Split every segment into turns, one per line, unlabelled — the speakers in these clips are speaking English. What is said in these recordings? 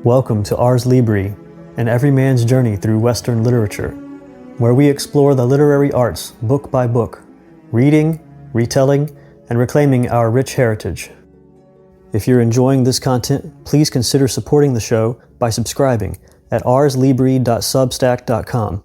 Welcome to Ars Libri, an everyman's journey through Western literature, where we explore the literary arts book by book, reading, retelling, and reclaiming our rich heritage. If you're enjoying this content, please consider supporting the show by subscribing at arslibri.substack.com.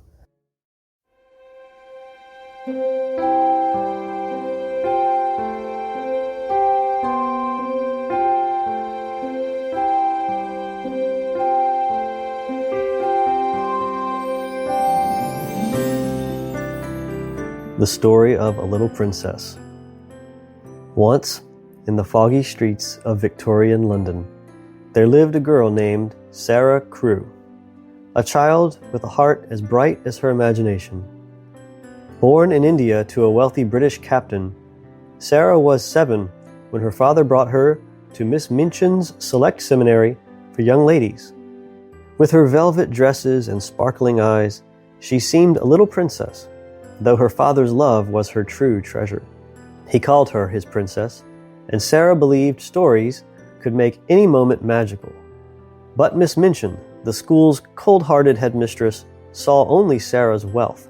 The story of a little princess. Once, in the foggy streets of Victorian London, there lived a girl named Sarah Crewe, a child with a heart as bright as her imagination. Born in India to a wealthy British captain, Sarah was 7 when her father brought her to Miss Minchin's Select Seminary for young ladies. With her velvet dresses and sparkling eyes, she seemed a little princess, though her father's love was her true treasure. He called her his princess, and Sarah believed stories could make any moment magical. But Miss Minchin, the school's cold-hearted headmistress, saw only Sarah's wealth.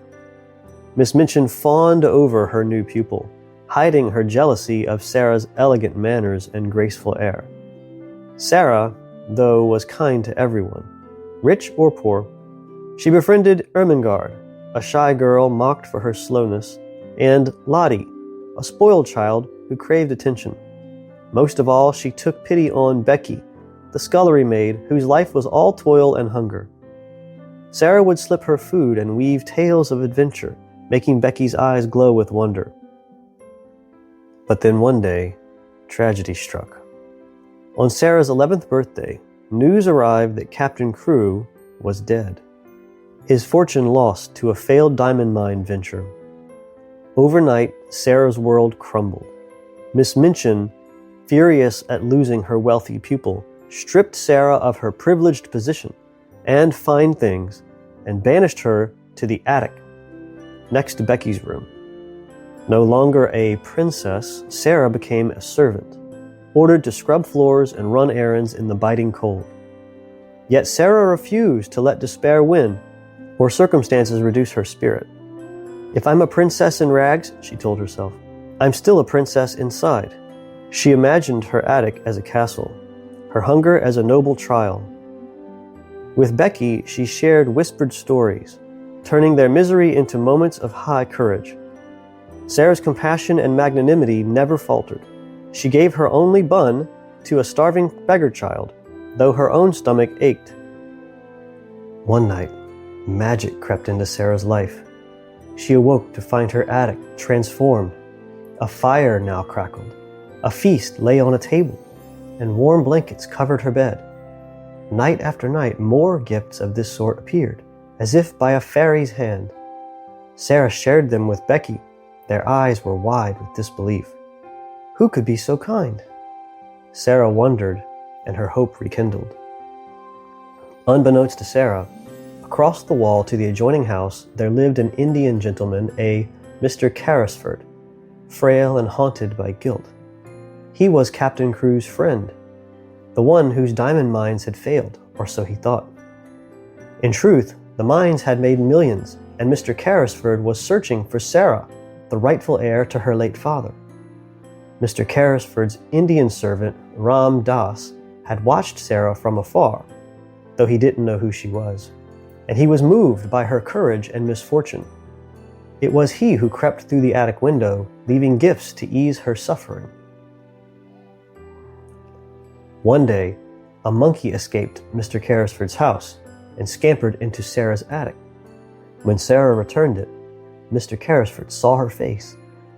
Miss Minchin fawned over her new pupil, hiding her jealousy of Sarah's elegant manners and graceful air. Sarah, though, was kind to everyone, rich or poor. She befriended Ermengarde, a shy girl mocked for her slowness, and Lottie, a spoiled child who craved attention. Most of all, she took pity on Becky, the scullery maid whose life was all toil and hunger. Sarah would slip her food and weave tales of adventure, making Becky's eyes glow with wonder. But then one day, tragedy struck. On Sarah's 11th birthday, news arrived that Captain Crewe was dead. His fortune lost to a failed diamond mine venture. Overnight, Sarah's world crumbled. Miss Minchin, furious at losing her wealthy pupil, stripped Sarah of her privileged position and fine things and banished her to the attic next to Becky's room. No longer a princess, Sarah became a servant, ordered to scrub floors and run errands in the biting cold. Yet Sarah refused to let despair win or circumstances reduce her spirit. If I'm a princess in rags, she told herself, I'm still a princess inside. She imagined her attic as a castle, her hunger as a noble trial. With Becky, she shared whispered stories, turning their misery into moments of high courage. Sarah's compassion and magnanimity never faltered. She gave her only bun to a starving beggar child, though her own stomach ached. One night, magic crept into Sarah's life. She awoke to find her attic transformed. A fire now crackled. A feast lay on a table, and warm blankets covered her bed. Night after night, more gifts of this sort appeared, as if by a fairy's hand. Sarah shared them with Becky. Their eyes were wide with disbelief. Who could be so kind? Sarah wondered, and her hope rekindled. Unbeknownst to Sarah, across the wall to the adjoining house, there lived an Indian gentleman, a Mr. Carrisford, frail and haunted by guilt. He was Captain Crewe's friend, the one whose diamond mines had failed, or so he thought. In truth, the mines had made millions, and Mr. Carrisford was searching for Sarah, the rightful heir to her late father. Mr. Carrisford's Indian servant, Ram Das, had watched Sarah from afar, though he didn't know who she was, and he was moved by her courage and misfortune. It was he who crept through the attic window, leaving gifts to ease her suffering. One day, a monkey escaped Mr. Carrisford's house and scampered into Sarah's attic. When Sarah returned it, Mr. Carrisford saw her face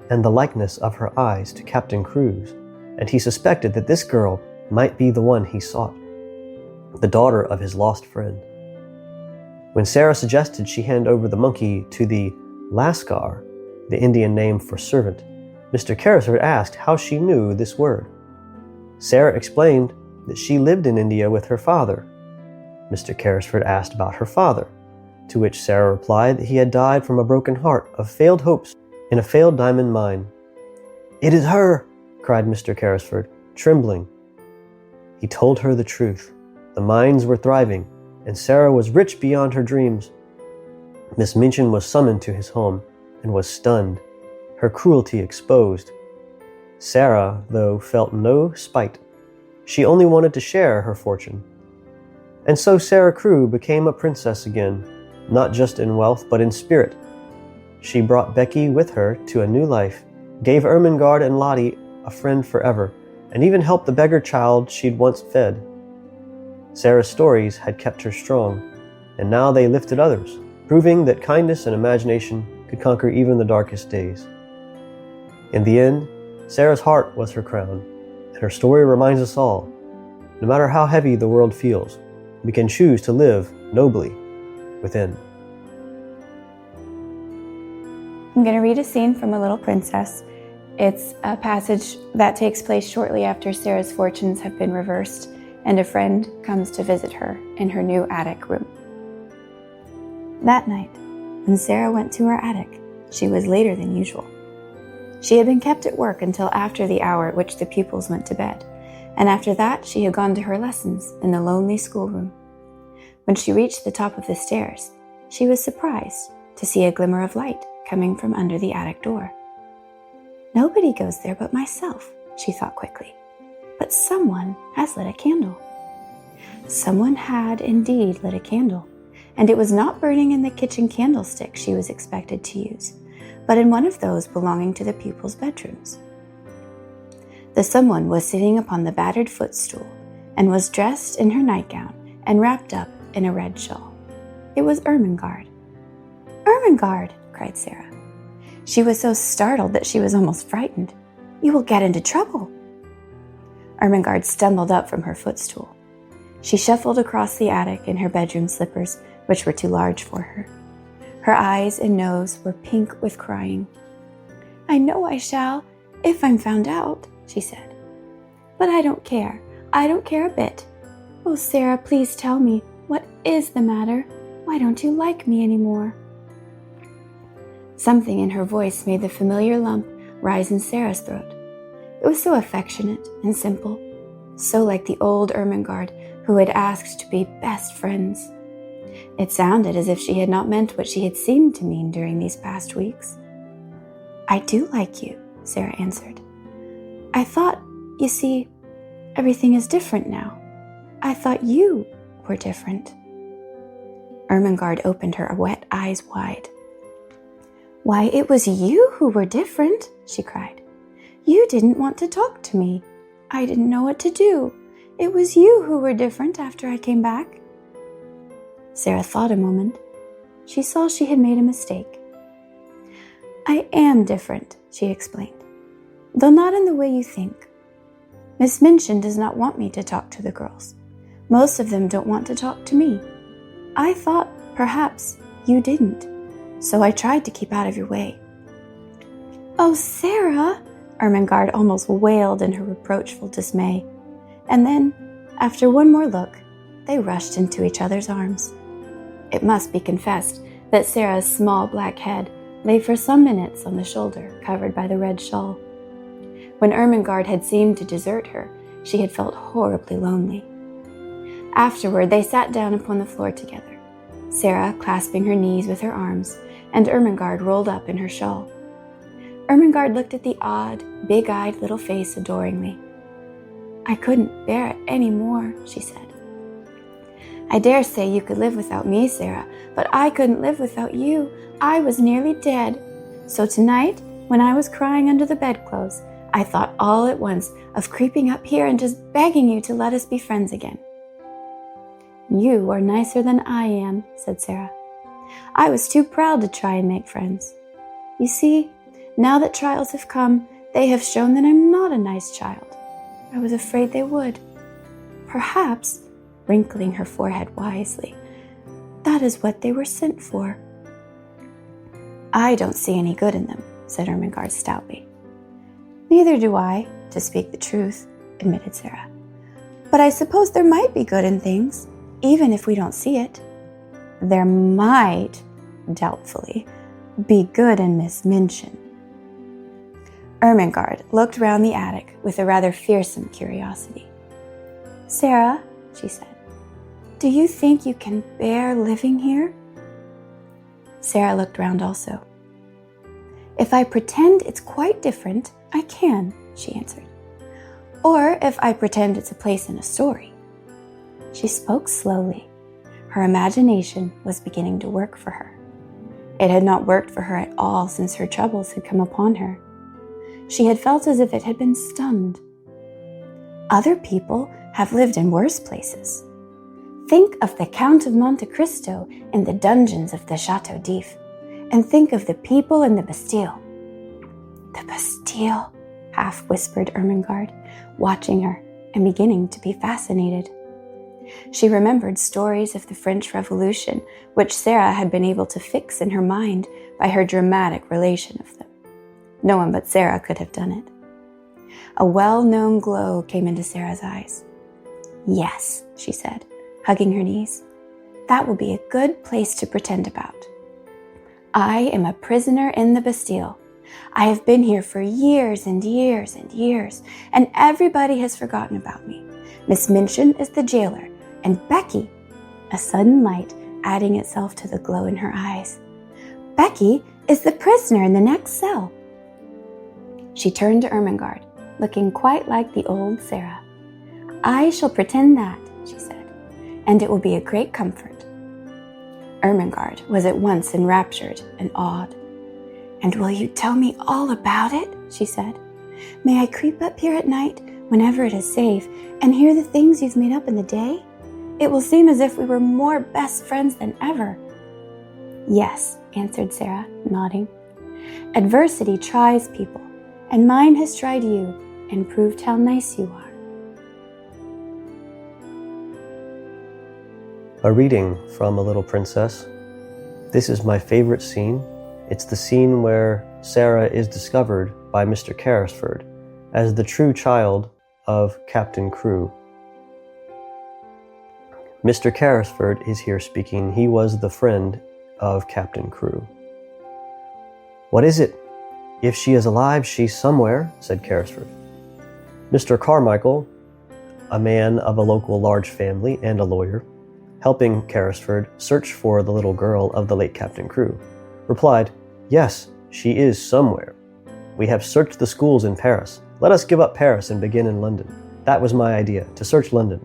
and the likeness of her eyes to Captain Crewe's, and he suspected that this girl might be the one he sought, the daughter of his lost friend. When Sarah suggested she hand over the monkey to the Lascar, the Indian name for servant, Mr. Carrisford asked how she knew this word. Sarah explained that she lived in India with her father. Mr. Carrisford asked about her father, to which Sarah replied that he had died from a broken heart of failed hopes in a failed diamond mine. "It is her!" cried Mr. Carrisford, trembling. He told her the truth. The mines were thriving, and Sarah was rich beyond her dreams. Miss Minchin was summoned to his home and was stunned, her cruelty exposed. Sarah, though, felt no spite. She only wanted to share her fortune. And so Sarah Crewe became a princess again, not just in wealth, but in spirit. She brought Becky with her to a new life, gave Ermengarde and Lottie a friend forever, and even helped the beggar child she'd once fed. Sarah's stories had kept her strong, and now they lifted others, proving that kindness and imagination could conquer even the darkest days. In the end, Sarah's heart was her crown, and her story reminds us all, no matter how heavy the world feels, we can choose to live nobly within.
I'm going to read a scene from A Little Princess. It's a passage that takes place shortly after Sarah's fortunes have been reversed, and a friend comes to visit her in her new attic room. That night, when Sarah went to her attic, she was later than usual. She had been kept at work until after the hour at which the pupils went to bed, and after that she had gone to her lessons in the lonely schoolroom. When she reached the top of the stairs, she was surprised to see a glimmer of light coming from under the attic door. Nobody goes there but myself, she thought quickly. But someone has lit a candle. Someone had indeed lit a candle, and it was not burning in the kitchen candlestick she was expected to use, but in one of those belonging to the pupils' bedrooms. The someone was sitting upon the battered footstool and was dressed in her nightgown and wrapped up in a red shawl. It was Ermengarde. "Ermengarde!" cried Sarah. She was so startled that she was almost frightened. "You will get into trouble." Ermengarde stumbled up from her footstool. She shuffled across the attic in her bedroom slippers, which were too large for her. Her eyes and nose were pink with crying. "I know I shall, if I'm found out," she said. "But I don't care. I don't care a bit. Oh, Sarah, please tell me, what is the matter? Why don't you like me anymore?" Something in her voice made the familiar lump rise in Sarah's throat. It was so affectionate and simple, so like the old Ermengarde who had asked to be best friends. It sounded as if she had not meant what she had seemed to mean during these past weeks. "I do like you," Sarah answered. "I thought, you see, everything is different now. I thought you were different." Ermengarde opened her wet eyes wide. "Why, it was you who were different," she cried. "You didn't want to talk to me. I didn't know what to do. It was you who were different after I came back." Sarah thought a moment. She saw she had made a mistake. "I am different," she explained, "though not in the way you think. Miss Minchin does not want me to talk to the girls. Most of them don't want to talk to me. I thought, perhaps, you didn't, so I tried to keep out of your way." "Oh, Sarah!" Ermengarde almost wailed in her reproachful dismay. And then, after one more look, they rushed into each other's arms. It must be confessed that Sarah's small black head lay for some minutes on the shoulder covered by the red shawl. When Ermengarde had seemed to desert her, she had felt horribly lonely. Afterward, they sat down upon the floor together, Sarah clasping her knees with her arms, and Ermengarde rolled up in her shawl. Ermengarde looked at the odd, big-eyed little face adoringly. "I couldn't bear it any more," she said. "I dare say you could live without me, Sarah, but I couldn't live without you. I was nearly dead. So tonight, when I was crying under the bedclothes, I thought all at once of creeping up here and just begging you to let us be friends again." "You are nicer than I am," said Sarah. "I was too proud to try and make friends. You see, now that trials have come, they have shown that I'm not a nice child. I was afraid they would. Perhaps," wrinkling her forehead wisely, "that is what they were sent for." "I don't see any good in them," said Ermengarde stoutly. "Neither do I, to speak the truth," admitted Sarah. "But I suppose there might be good in things, even if we don't see it." "There might," doubtfully, "be good in Miss Minchin." Ermengarde looked round the attic with a rather fearsome curiosity. "Sarah," she said, Do you think you can bear living here?" Sarah looked round also. "If I pretend it's quite different, I can," she answered. "Or if I pretend it's a place in a story." She spoke slowly. Her imagination was beginning to work for her. It had not worked for her at all since her troubles had come upon her. She had felt as if it had been stunned. Other people have lived in worse places. Think of the Count of Monte Cristo in the dungeons of the Chateau d'If, and think of the people in the Bastille. "The Bastille," half whispered Ermengarde, watching her and beginning to be fascinated. She remembered stories of the French Revolution, which Sarah had been able to fix in her mind by her dramatic relation of them. No one but Sarah could have done it. A well-known glow came into Sarah's eyes. "Yes," she said, hugging her knees. "That will be a good place to pretend about. I am a prisoner in the Bastille. I have been here for years and years and years, and everybody has forgotten about me. Miss Minchin is the jailer, and Becky," a sudden light adding itself to the glow in her eyes, "Becky is the prisoner in the next cell." She turned to Ermengarde, looking quite like the old Sarah. "I shall pretend that," she said, "and it will be a great comfort." Ermengarde was at once enraptured and awed. "And will you tell me all about it?" she said. "May I creep up here at night, whenever it is safe, and hear the things you've made up in the day? It will seem as if we were more best friends than ever." "Yes," answered Sarah, nodding. "Adversity tries people, and mine has tried you and proved how nice you are."
A reading from A Little Princess. This is my favorite scene. It's the scene where Sarah is discovered by Mr. Carrisford as the true child of Captain Crewe. Mr. Carrisford is here speaking. He was the friend of Captain Crewe. "What is it? If she is alive, she's somewhere," said Carrisford. Mr. Carmichael, a man of a local large family and a lawyer, helping Carrisford search for the little girl of the late Captain Crewe, replied, "Yes, she is somewhere. We have searched the schools in Paris. Let us give up Paris and begin in London. That was my idea, to search London."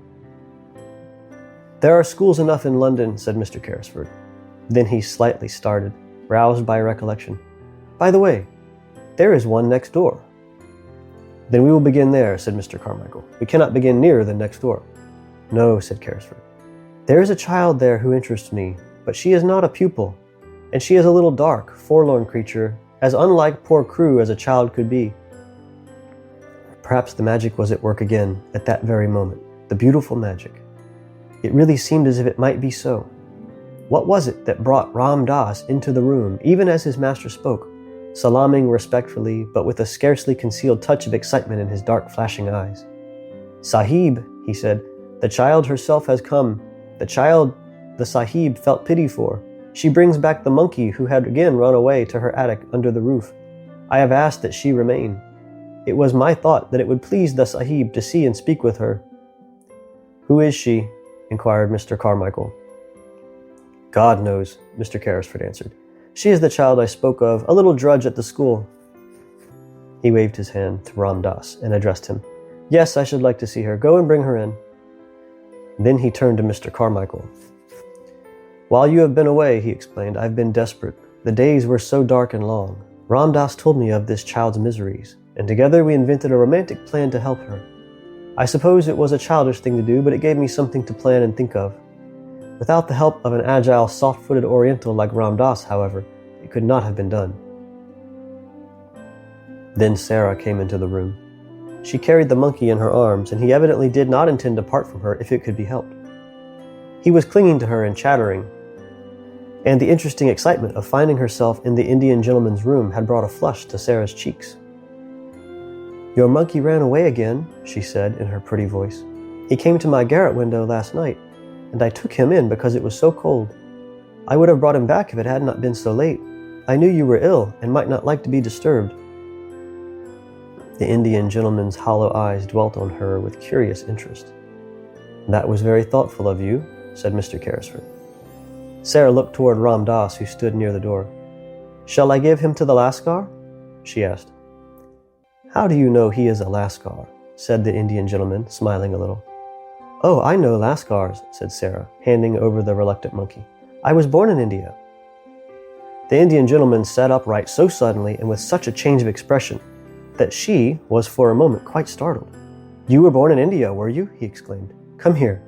"There are schools enough in London," said Mr. Carrisford. Then he slightly started, roused by recollection. "By the way, there is one next door." "Then we will begin there," said Mr. Carmichael. "We cannot begin nearer than next door." "No," said Carrisford. "There is a child there who interests me, but she is not a pupil, and she is a little dark, forlorn creature, as unlike poor Crewe as a child could be." Perhaps the magic was at work again at that very moment, the beautiful magic. It really seemed as if it might be so. What was it that brought Ram Das into the room, even as his master spoke, salaaming respectfully, but with a scarcely concealed touch of excitement in his dark, flashing eyes? "Sahib," he said, "the child herself has come. The child the Sahib felt pity for. She brings back the monkey who had again run away to her attic under the roof. I have asked that she remain. It was my thought that it would please the Sahib to see and speak with her." "Who is she?" inquired Mr. Carmichael. "God knows," Mr. Carrisford answered. "She is the child I spoke of, a little drudge at the school." He waved his hand to Ram Das and addressed him. "Yes, I should like to see her. Go and bring her in." Then he turned to Mr. Carmichael. "While you have been away," he explained, "I've been desperate. The days were so dark and long. Ram Das told me of this child's miseries, and together we invented a romantic plan to help her. I suppose it was a childish thing to do, but it gave me something to plan and think of. Without the help of an agile, soft-footed Oriental like Ram Das, however, it could not have been done." Then Sarah came into the room. She carried the monkey in her arms, and he evidently did not intend to part from her if it could be helped. He was clinging to her and chattering, and the interesting excitement of finding herself in the Indian gentleman's room had brought a flush to Sarah's cheeks. "Your monkey ran away again," she said in her pretty voice. "He came to my garret window last night, and I took him in because it was so cold. I would have brought him back if it had not been so late. I knew you were ill and might not like to be disturbed." The Indian gentleman's hollow eyes dwelt on her with curious interest. "That was very thoughtful of you," said Mr. Carrisford. Sarah looked toward Ram Dass, who stood near the door. "Shall I give him to the Lascar?" she asked. "How do you know he is a Lascar?" said the Indian gentleman, smiling a little. "Oh, I know Lascars," said Sarah, handing over the reluctant monkey. "I was born in India." The Indian gentleman sat upright so suddenly and with such a change of expression that she was for a moment quite startled. "You were born in India, were you?" he exclaimed. "Come here."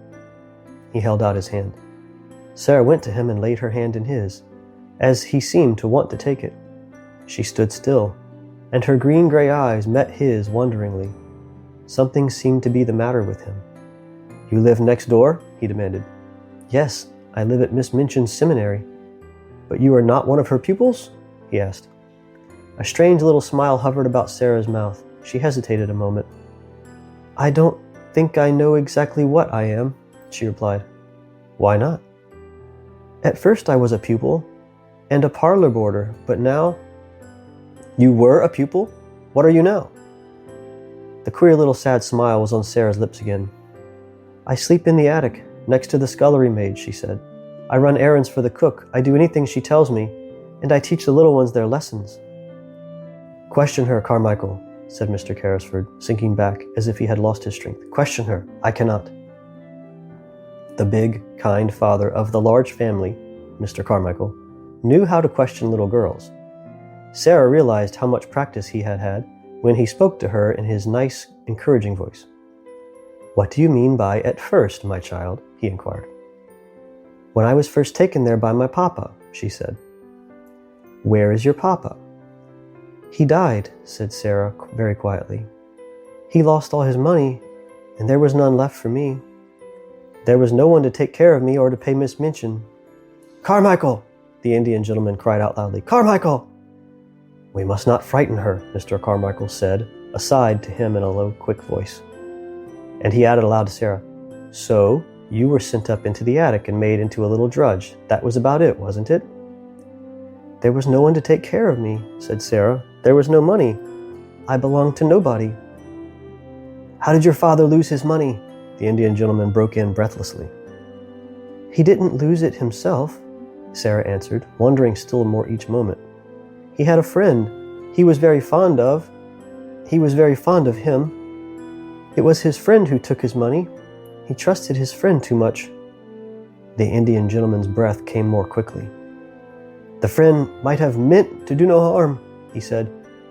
He held out his hand. Sarah went to him and laid her hand in his, as he seemed to want to take it. She stood still, and her green-gray eyes met his wonderingly. Something seemed to be the matter with him. "You live next door?" he demanded. "Yes, I live at Miss Minchin's seminary." "But you are not one of her pupils?" he asked. A strange little smile hovered about Sarah's mouth. She hesitated a moment. "I don't think I know exactly what I am," she replied. "Why not?" "At first I was a pupil and a parlor boarder, but now—" "You were a pupil? What are you now?" The queer little sad smile was on Sarah's lips again. "I sleep in the attic, next to the scullery maid," she said. "I run errands for the cook, I do anything she tells me, and I teach the little ones their lessons." "Question her, Carmichael," said Mr. Carrisford, sinking back as if he had lost his strength. "Question her. I cannot." The big, kind father of the large family, Mr. Carmichael, knew how to question little girls. Sarah realized how much practice he had had when he spoke to her in his nice, encouraging voice. "What do you mean by 'at first,' my child?" he inquired. "When I was first taken there by my papa," she said. "Where is your papa?" "He died," said Sarah very quietly. "He lost all his money, and there was none left for me. There was no one to take care of me or to pay Miss Minchin." "Carmichael!" the Indian gentleman cried out loudly. "Carmichael!" "We must not frighten her," Mr. Carmichael said, aside to him in a low, quick voice. And he added aloud to Sarah, "So, you were sent up into the attic and made into a little drudge. That was about it, wasn't it?" "There was no one to take care of me," said Sarah. "There was no money. I belonged to nobody." "How did your father lose his money?" the Indian gentleman broke in breathlessly. "He didn't lose it himself," Sarah answered, wondering still more each moment. "He had a friend he was very fond of. He was very fond of him. It was his friend who took his money. He trusted his friend too much." The Indian gentleman's breath came more quickly. "The friend might have meant to do no harm," he said.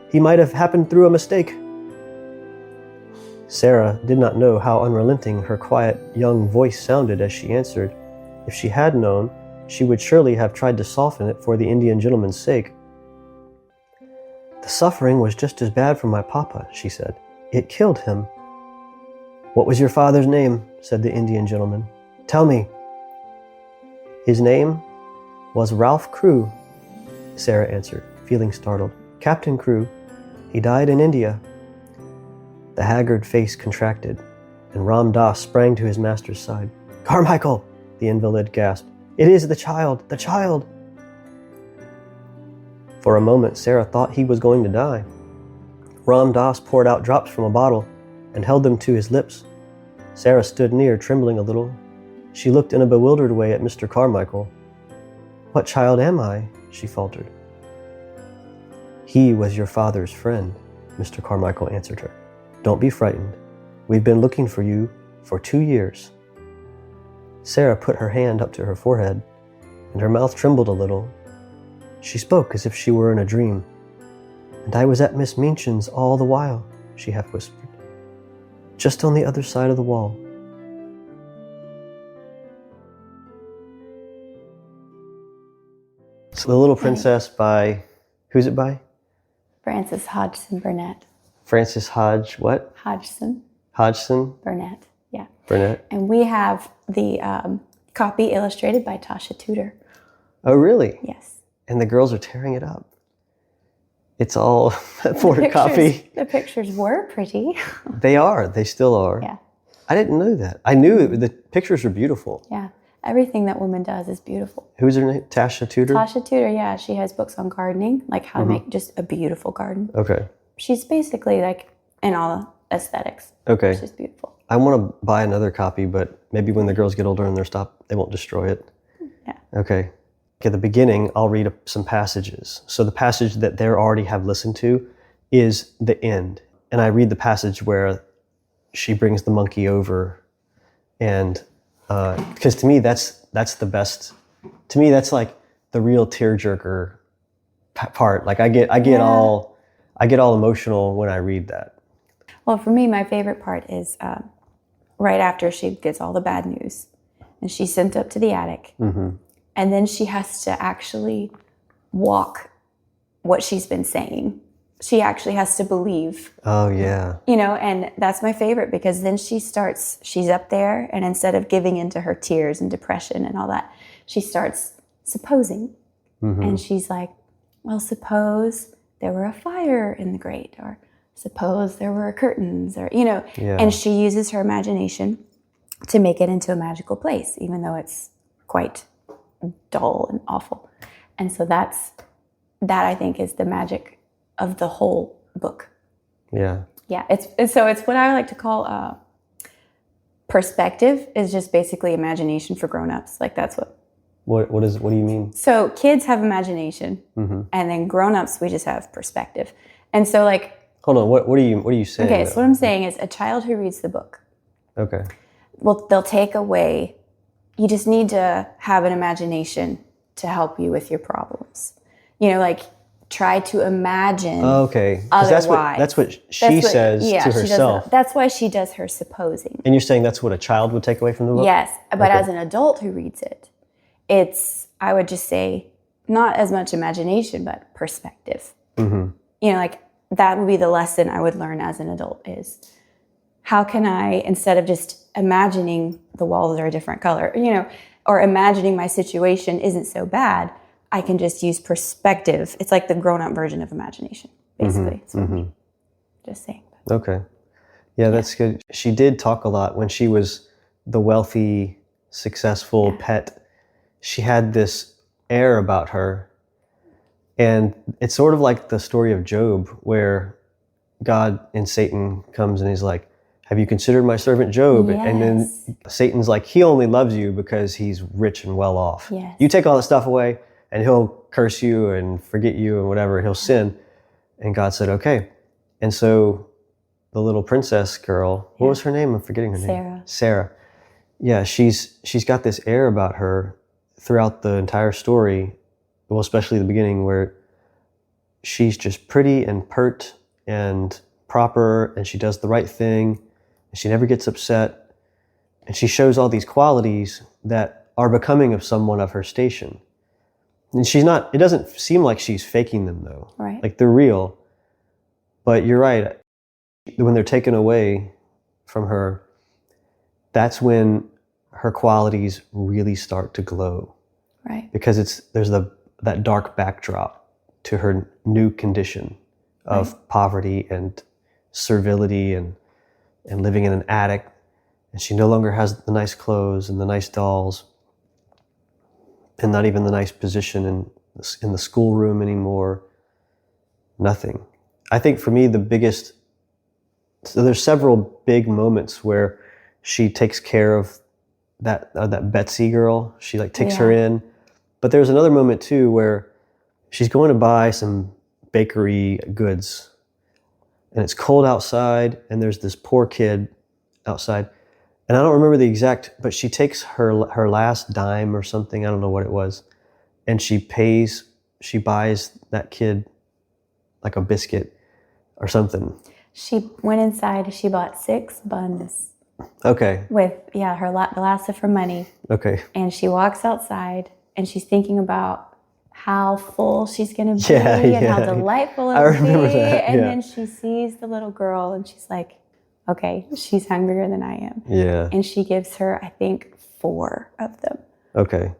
"He might have happened through a mistake." Sarah did not know how unrelenting her quiet young voice sounded as she answered. If she had known, she would surely have tried to soften it for the Indian gentleman's sake. "The suffering was just as bad for my papa," she said. "It killed him." "What was your father's name?" said the Indian gentleman. "Tell me." "His name was Ralph Crewe," Sarah answered, feeling startled. "Captain Crewe. He died in India." The haggard face contracted, and Ram Dass sprang to his master's side. "Carmichael!" the invalid gasped. "It is the child! The child!" For a moment, Sarah thought he was going to die. Ram Dass poured out drops from a bottle and held them to his lips. Sarah stood near, trembling a little. She looked in a bewildered way at Mr. Carmichael. "What child am I?" she faltered. "He was your father's friend," Mr. Carmichael answered her. "Don't be frightened. We've been looking for you for 2 years." Sarah put her hand up to her forehead, and her mouth trembled a little. She spoke as if she were in a dream. "And I was at Miss Minchin's all the while," she half whispered. "Just on the other side of the wall." So The Little Princess by, who's it by?
Frances Hodgson Burnett.
Frances
Hodgson
Hodgson
Burnett. Yeah.
Burnett.
And we have the copy illustrated by Tasha Tudor.
Oh, really?
Yes.
And the girls are tearing it up. It's all for copy.
The pictures were pretty.
They are. They still are.
Yeah.
I didn't know that. I knew the pictures are beautiful.
Yeah. Everything that woman does is beautiful.
Who's her name? Tasha Tudor?
Tasha Tudor, yeah. She has books on gardening, like how to make just a beautiful garden.
Okay.
She's basically like in all aesthetics.
Okay.
She's beautiful.
I want to buy another copy, but maybe when the girls get older and they won't destroy it.
Yeah.
Okay. At the beginning, I'll read some passages. So the passage that they already have listened to is the end. And I read the passage where she brings the monkey over. And because to me, that's the best. To me, that's like the real tearjerker part. Like I get all emotional when I read that.
Well, for me, my favorite part is right after she gets all the bad news and she's sent up to the attic. Mm-hmm. And then she has to actually walk what she's been saying. She actually has to believe.
Oh, yeah.
And that's my favorite because then she's up there, and instead of giving into her tears and depression and all that, she starts supposing. Mm-hmm. And she's like, well, suppose there were a fire in the grate, or suppose there were curtains, or, and she uses her imagination to make it into a magical place, even though it's quite dull and awful. And so that I think is the magic of the whole book.
Yeah.
Yeah. It's what I like to call perspective is just basically imagination for grown-ups. Like that's what
do you mean?
So kids have imagination, mm-hmm. and then grown-ups, we just have perspective. And so like,
hold on, what are you saying?
Okay, so what I'm saying is a child who reads the book. Okay. Well, they'll take away. You just need to have an imagination to help you with your problems. Like try to imagine.
Okay.
Otherwise,
that's what she says to herself.
That's why she does her supposing.
And you're saying that's what a child would take away from the book?
Yes, but as an adult who reads it, I would just say, not as much imagination, but perspective. Mm-hmm. Like that would be the lesson I would learn as an adult is, how can I, instead of just imagining the walls are a different color, or imagining my situation isn't so bad, I can just use perspective. It's like the grown-up version of imagination, basically. Mm-hmm. Just saying.
Okay. Yeah, that's good. She did talk a lot when she was the wealthy, successful pet. She had this air about her. And it's sort of like the story of Job, where God and Satan comes and he's like, have you considered my servant Job? Yes. And then Satan's like, he only loves you because he's rich and well off. Yes. You take all that stuff away and he'll curse you and forget you and whatever, he'll sin. And God said, okay. And so the little princess girl, what was her name? I'm forgetting her name. Sarah. Yeah, she's got this air about her throughout the entire story. Well, especially the beginning, where she's just pretty and pert and proper, and she does the right thing, and she never gets upset, and she shows all these qualities that are becoming of someone of her station. And it doesn't seem like she's faking them though. Right. Like they're real. But you're right. When they're taken away from her, that's when her qualities really start to glow. Right. Because there's that dark backdrop to her new condition of poverty and servility and living in an attic. And she no longer has the nice clothes and the nice dolls and not even the nice position in the schoolroom anymore. Nothing. I think for me, so there's several big moments where she takes care of that Betsy girl. She takes her in. But there's another moment too where she's going to buy some bakery goods, and it's cold outside, and there's this poor kid outside. And I don't remember the exact, but she takes her last dime or something, I don't know what it was, and she buys that kid like a biscuit or something. She
went inside, she bought 6 buns.
Okay.
With, the last of her money.
Okay.
And she walks outside, and she's thinking about how full she's going to be and how delightful it will be. That, and then she sees the little girl, and she's like, okay, she's hungrier than I am. Yeah. And she gives her, I think, 4 of them. Okay.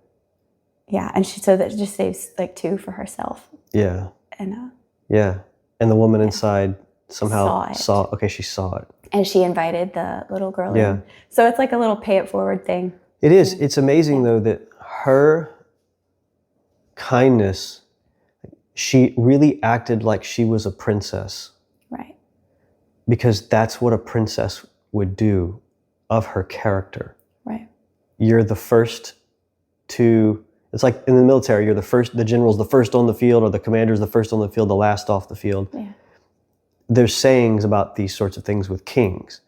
Yeah, and so that just saves 2 for herself.
Yeah.
And
and the woman inside somehow she saw it.
And she invited the little girl in. So it's like a little pay it forward thing.
It is. It's amazing though that her kindness, she really acted like she was a princess. Right. Because that's what a princess would do. of her character.
Right.
You're the first to, it's like in the military, you're the first, the general's the first on the field, or the commander's the first on the field, the last off the field.
Yeah.
There's sayings about these sorts of things with kings.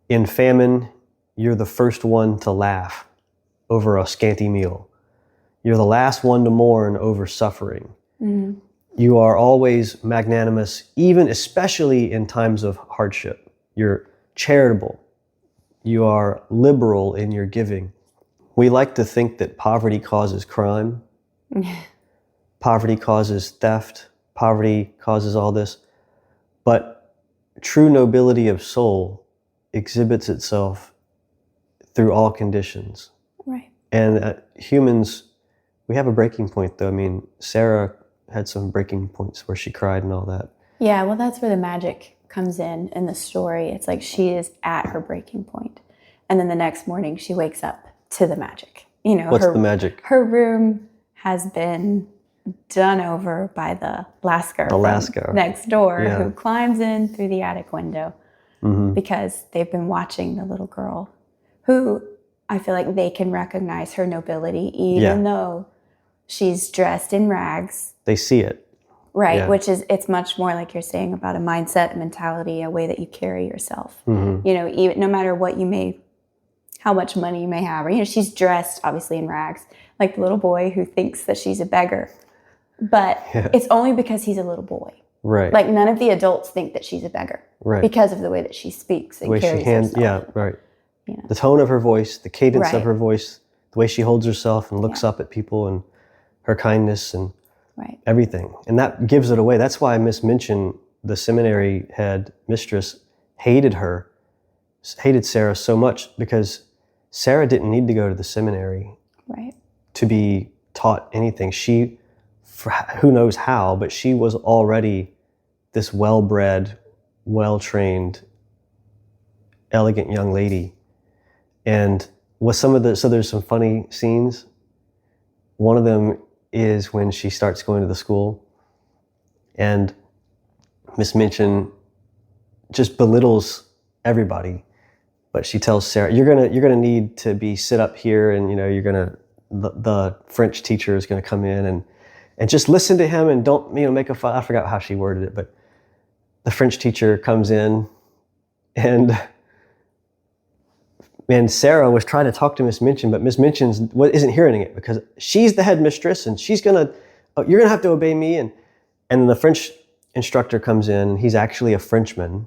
In famine, you're the first one to laugh over a scanty meal. You're the last one to mourn over suffering.
Mm-hmm.
You are always magnanimous, even especially in times of hardship. You're charitable. You are liberal in your giving. We like to think that poverty causes crime. Poverty causes theft. Poverty causes all this. But true nobility of soul exhibits itself through all conditions.
Right.
And humans, we have a breaking point, though. I mean, Sarah had some breaking points where she cried and all that.
Yeah, well, that's where the magic comes in the story. It's like she is at her breaking point. And then the next morning she wakes up to the magic. You know,
what's the magic?
Her room has been done over by the Lascar next door, who climbs in through the attic window because they've been watching the little girl, who I feel like they can recognize her nobility even though she's dressed in rags.
They see it.
Right,
Yeah.
which is, it's much more like you're saying about a mindset, a mentality, a way that you carry yourself. You know, even no matter what you may, how much money you may have, or, you know, she's dressed obviously in rags, like the little boy who thinks that she's a beggar. But it's only because he's a little boy.
Right.
Like none of the adults think that she's a beggar. Right. Because of the way that she speaks and carries herself.
Yeah, right.
You know.
The tone of her voice, the cadence of her voice, the way she holds herself and looks up at people, and her kindness and everything. And that gives it away. That's why Miss Minchin, the seminary head mistress, hated Sarah so much, because Sarah didn't need to go to the seminary to be taught anything. She, who knows how, but she was already this well-bred, well-trained, elegant young lady. And with so there's some funny scenes. One of them is when she starts going to the school, and Miss Minchin just belittles everybody. But she tells Sarah, you're gonna need to sit up here, and the French teacher is gonna come in and just listen to him, and don't make a fuss. I forgot how she worded it, but the French teacher comes in, and Sarah was trying to talk to Miss Minchin, but Miss Minchin isn't hearing it, because she's the headmistress, and you're gonna have to obey me. And then the French instructor comes in, and he's actually a Frenchman.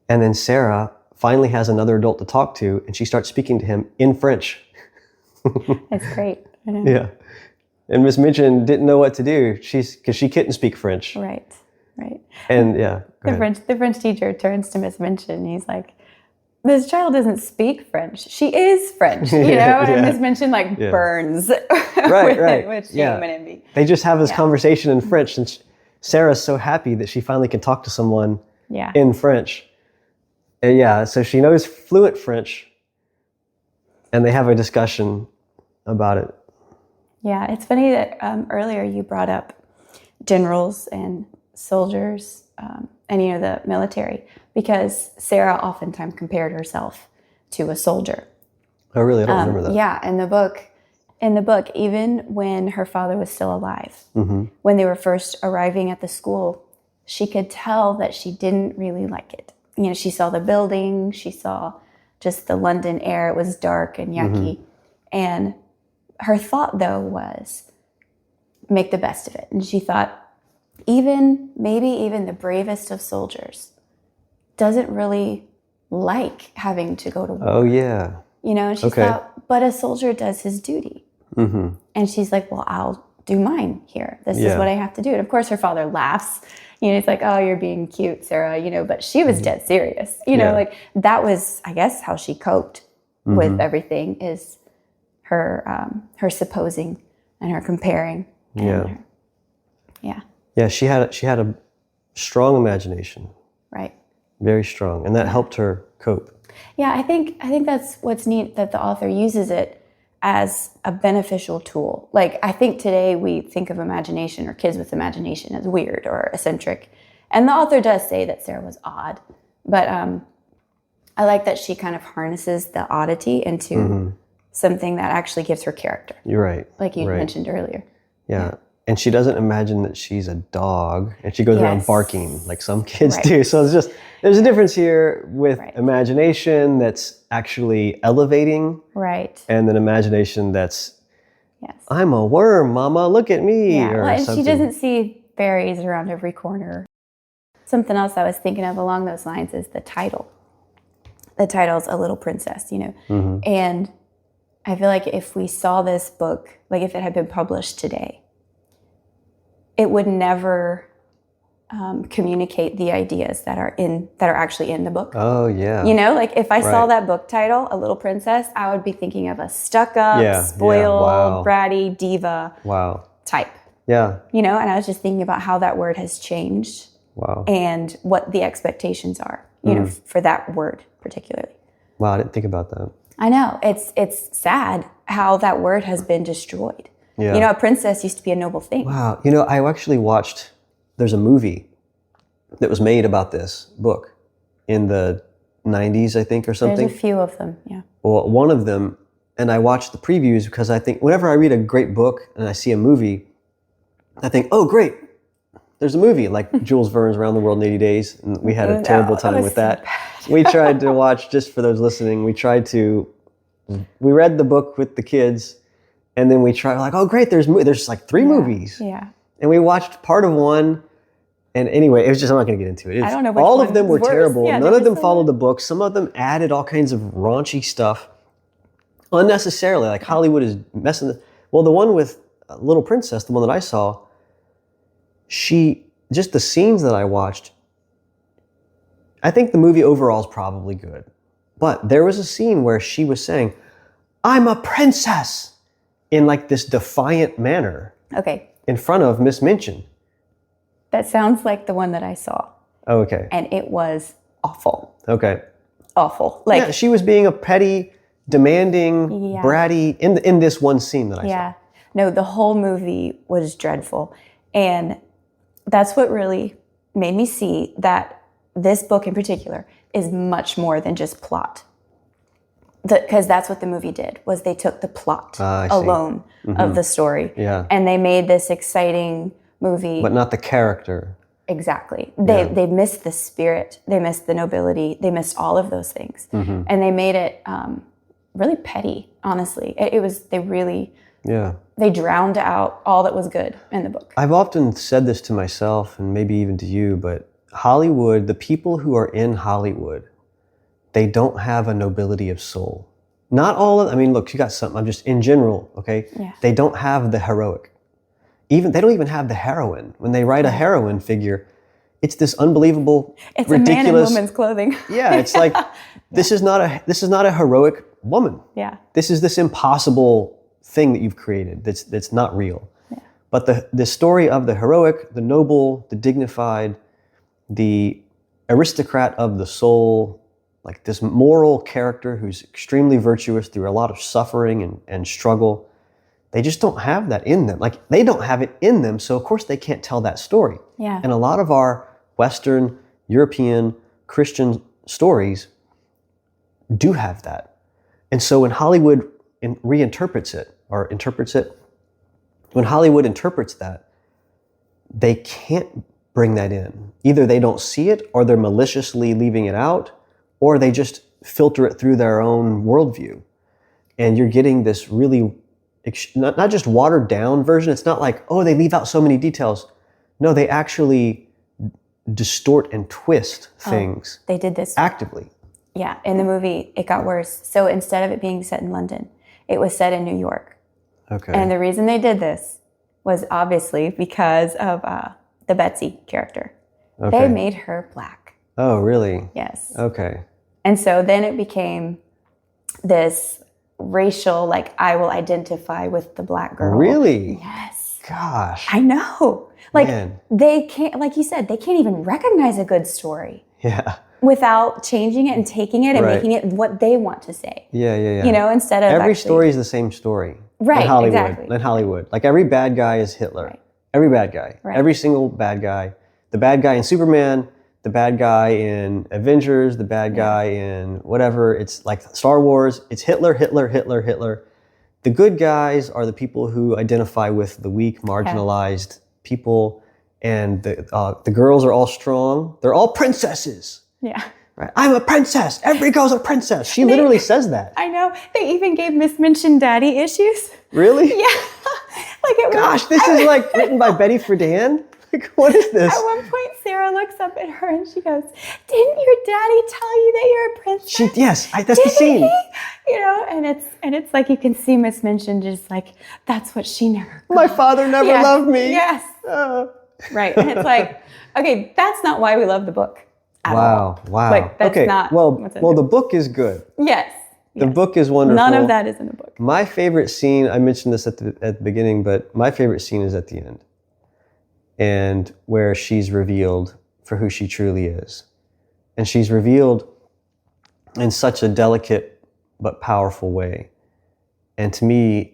And then Sarah finally has another adult to talk to, and she starts speaking to him in French.
That's great. I know.
Yeah. And Miss Minchin didn't know what to do, because she couldn't speak French.
Right.
And
the French teacher turns to Miss Minchin, and he's like, this child doesn't speak French. She is French, you know? And Miss Minchin burns with shame and envy.
They just have this conversation in French, and Sarah's so happy that she finally can talk to someone in French. And so she knows fluent French, and they have a discussion about it.
Yeah, it's funny that earlier you brought up generals and soldiers and the military, because Sarah oftentimes compared herself to a soldier.
Oh, really? I don't remember that.
Yeah, in the book, even when her father was still alive, when they were first arriving at the school, she could tell that she didn't really like it. She saw the building, she saw just the London air. It was dark and yucky. And her thought, though, was make the best of it. And she thought, maybe even the bravest of soldiers doesn't really like having to go to war.
Oh, yeah.
And she thought, but a soldier does his duty. And she's like, well, I'll do mine here. This is what I have to do. And of course, her father laughs. He's like, oh, you're being cute, Sarah, but she was dead serious. That was, I guess, how she coped with everything, is her supposing and her comparing. And she had a strong imagination. Right. Very strong. And that helped her cope. Yeah, I think that's what's neat, that the author uses it as a beneficial tool. Like, I think today we think of imagination, or kids with imagination, as weird or eccentric. And the author does say that Sarah was odd. But I like that she kind of harnesses the oddity into something that actually gives her character.
You're right.
Like you mentioned earlier.
Yeah. And she doesn't imagine that she's a dog, and she goes around barking like some kids do. So it's just, there's a difference here with imagination that's actually elevating.
Right.
And then imagination that's, I'm a worm, mama, look at me.
Yeah.
Or
well, and
something.
she doesn't see fairies around every corner. Something else I was thinking of along those lines is the title. The title's A Little Princess, you know. And I feel like if we saw this book, like if it had been published today, it would never communicate the ideas that are actually in the book.
Oh yeah.
You know, like if I saw that book title, A Little Princess, I would be thinking of a stuck-up, spoiled, bratty diva type.
Yeah.
You know, and I was just thinking about how that word has changed.
Wow.
And what the expectations are, you know, for that word particularly.
Wow, I didn't think about that.
I know. It's sad how that word has been destroyed.
Yeah.
You know, a princess used to be a noble thing.
Wow. You know, I actually watched, there's a movie that was made about this book in the 90s, I think, or something.
There's a few of them, yeah.
Well, one of them, and I watched the previews because I think whenever I read a great book and I see a movie, I think, oh, great. There's a movie like Jules Verne's Around the World in 80 Days, and we had a terrible time with that. We tried to watch, just for those listening, we read the book with the kids, and then we tried like, oh great, there's like 3 movies.
Yeah.
And we watched part of one, and anyway, it was just, I'm not going to get into it.
I don't know which
all
one
of them were
was worse.
terrible.
Yeah,
None of them followed the book. Some of them added all kinds of raunchy stuff unnecessarily. Like Hollywood is messing. Well, the one with Little Princess, the one that I saw, just the scenes that I watched, I think the movie overall is probably good. But there was a scene where she was saying, I'm a princess, in like this defiant manner. Okay. In front of Miss Minchin.
That sounds like the one that I saw.
Oh, okay.
And it was awful.
Okay.
Awful. Like,
yeah, she was being a petty, demanding, bratty in this one scene that I saw.
Yeah. No, the whole movie was dreadful. And that's what really made me see that this book in particular is much more than just plot. Because that's what the movie did, was they took the plot alone of the story. Yeah. And they made this exciting movie.
But not the character.
Exactly. They missed the spirit. They missed the nobility. They missed all of those things. And they made it really petty, honestly. They drowned out all that was good in the book.
I've often said this to myself and maybe even to you, but Hollywood, the people who are in Hollywood, they don't have a nobility of soul. Not all of, I mean, look, you got something, I'm just in general, okay? Yeah. They don't have the heroic. They don't even have the heroine. When they write a heroine figure, it's this unbelievable,
it's
ridiculous.
It's a man in woman's clothing.
Yeah, it's like, this is not a heroic woman. Yeah. This is this impossible thing that you've created that's not real. Yeah. But the story of the heroic, the noble, the dignified, the aristocrat of the soul, like this moral character who's extremely virtuous through a lot of suffering and struggle, they just don't have that in them. Like, they don't have it in them, so of course they can't tell that story. Yeah. And a lot of our Western, European, Christian stories do have that. And so when Hollywood reinterprets it, or interprets it, when Hollywood interprets that, they can't bring that in. Either they don't see it, or they're maliciously leaving it out, or they just filter it through their own worldview. And you're getting this really, not just watered down version. It's not like, oh, they leave out so many details. No, they actually distort and twist things.
They did this
actively.
Yeah, in the movie, it got worse. So instead of it being set in London, it was set in New York. Okay. And the reason they did this was obviously because of the Betsy character. Okay. They made her black.
Oh, really?
Yes.
Okay.
And so then it became this racial, like, I will identify with the black girl.
Really?
Yes.
Gosh.
I know. Like, they can't, like you said, they can't even recognize a good story.
Yeah.
Without changing it and taking it and making it what they want to say.
Yeah.
You know, instead of
every story is the same story.
Right,
in Hollywood,
exactly.
In Hollywood. Like, every bad guy is Hitler. Right. Every bad guy. Right. Every single bad guy. The bad guy in Superman, the bad guy in Avengers, the bad guy in whatever. It's like Star Wars. It's Hitler, Hitler, Hitler, Hitler. The good guys are the people who identify with the weak, marginalized people, and the girls are all strong. They're all princesses.
Yeah.
Right? I'm a princess. Every girl's a princess. She literally says that.
I know. They even gave Miss Minchin daddy issues.
Really?
Yeah.
Gosh, this is like written by Betty Friedan. Like, what is this?
At one point, Sarah looks up at her and she goes, "Didn't your daddy tell you that you're a princess?"
Yes, that's the scene.
You know, and it's like you can see Miss Minchin just like, that's what she never got.
My father never loved me.
Yes. Right. And it's like, okay, that's not why we love the book.
Wow.
Like, that's not what's in
well,
there.
the book is good.
Yes.
The book is wonderful.
None of that is in the book.
My favorite scene, I mentioned this at the beginning, but my favorite scene is at the end. And where she's revealed for who she truly is. And she's revealed in such a delicate but powerful way. And to me,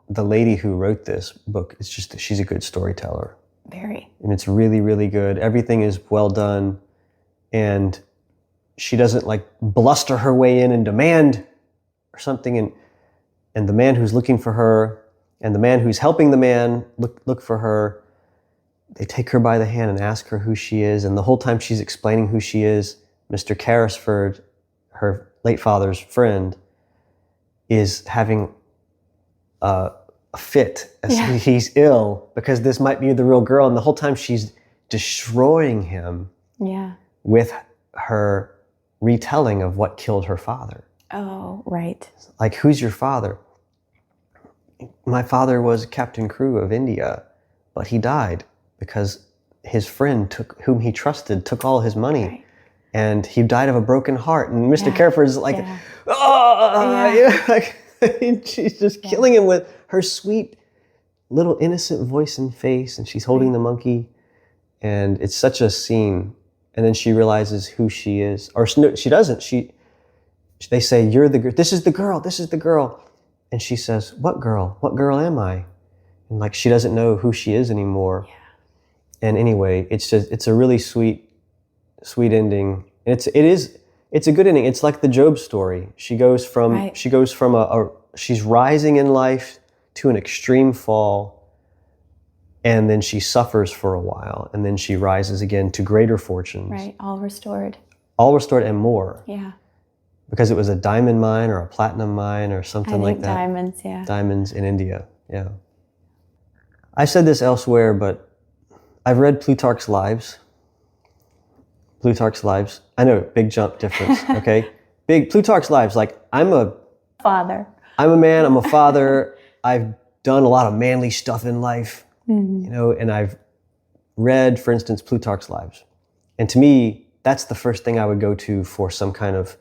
the lady who wrote this book, she's a good storyteller.
Very.
And it's really, really good. Everything is well done. And she doesn't like bluster her way in and demand or something. And the man who's looking for her and the man who's helping the man look for her, they take her by the hand and ask her who she is. And the whole time she's explaining who she is, Mr. Carrisford, her late father's friend, is having a fit as he's ill because this might be the real girl. And the whole time she's destroying him with her retelling of what killed her father.
Oh, right.
Like, who's your father? My father was captain crew of India, but he died because his friend took all his money. Right. And he died of a broken heart. And Mr. Careford is like, she's just killing him with her sweet little innocent voice and face. And she's holding the monkey. And it's such a scene. And then she realizes who she is. Or no, she doesn't. They say, "You're the girl. This is the girl. This is the girl." And she says, "What girl? What girl am I?" And like, she doesn't know who she is anymore. Yeah. And anyway, it's a really sweet ending. It's a good ending. It's like the Job story. She goes from she's rising in life to an extreme fall, and then she suffers for a while, and then she rises again to greater fortunes.
Right, all restored and
more.
Yeah.
Because it was a diamond mine or a platinum mine or something like that.
Diamonds, yeah.
Diamonds in India, yeah. I said this elsewhere, but I've read Plutarch's Lives. I know, big jump difference, okay? Plutarch's Lives, like, I'm a man, I'm a father, I've done a lot of manly stuff in life, and I've read, for instance, Plutarch's Lives. And to me, that's the first thing I would go to for some kind of,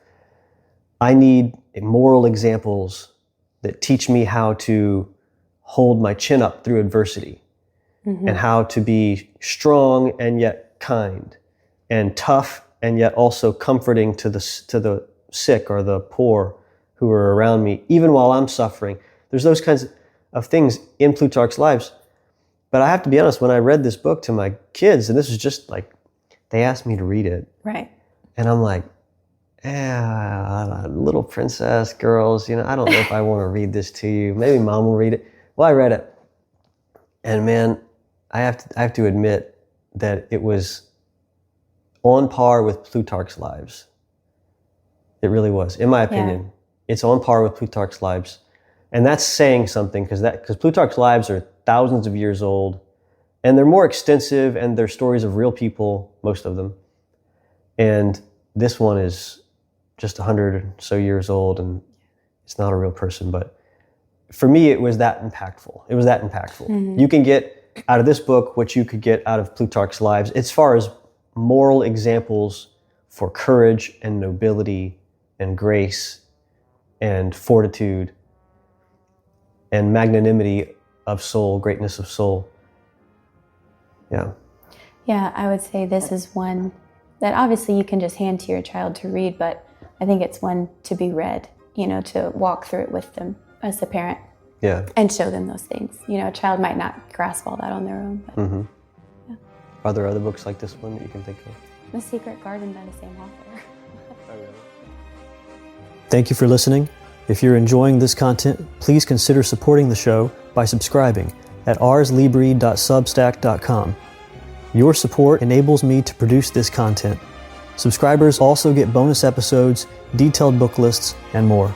I need moral examples that teach me how to hold my chin up through adversity and how to be strong and yet kind and tough and yet also comforting to the sick or the poor who are around me, even while I'm suffering. There's those kinds of things in Plutarch's Lives. But I have to be honest, when I read this book to my kids, and this is just like, they asked me to read it.
Right.
And I'm like, little princess girls, I don't know if I want to read this to you. Maybe mom will read it. Well, I read it. And man, I have to admit that it was on par with Plutarch's Lives. It really was, in my opinion. Yeah. It's on par with Plutarch's Lives. And that's saying something because Plutarch's Lives are thousands of years old and they're more extensive and they're stories of real people, most of them. And this one is just 100 or so years old and it's not a real person. But for me, it was that impactful. Mm-hmm. You can get out of this book what you could get out of Plutarch's Lives as far as moral examples for courage and nobility and grace and fortitude and magnanimity of soul, greatness of soul. Yeah.
Yeah, I would say this is one that obviously you can just hand to your child to read, but I think it's one to be read, to walk through it with them as a parent.
Yeah.
And show them those things. A child might not grasp all that on their own. But,
yeah. Are there other books like this one that you can think of?
The Secret Garden by the same author.
Oh, really? Thank you for listening. If you're enjoying this content, please consider supporting the show by subscribing at arslibri.substack.com. Your support enables me to produce this content. Subscribers also get bonus episodes, detailed book lists, and more.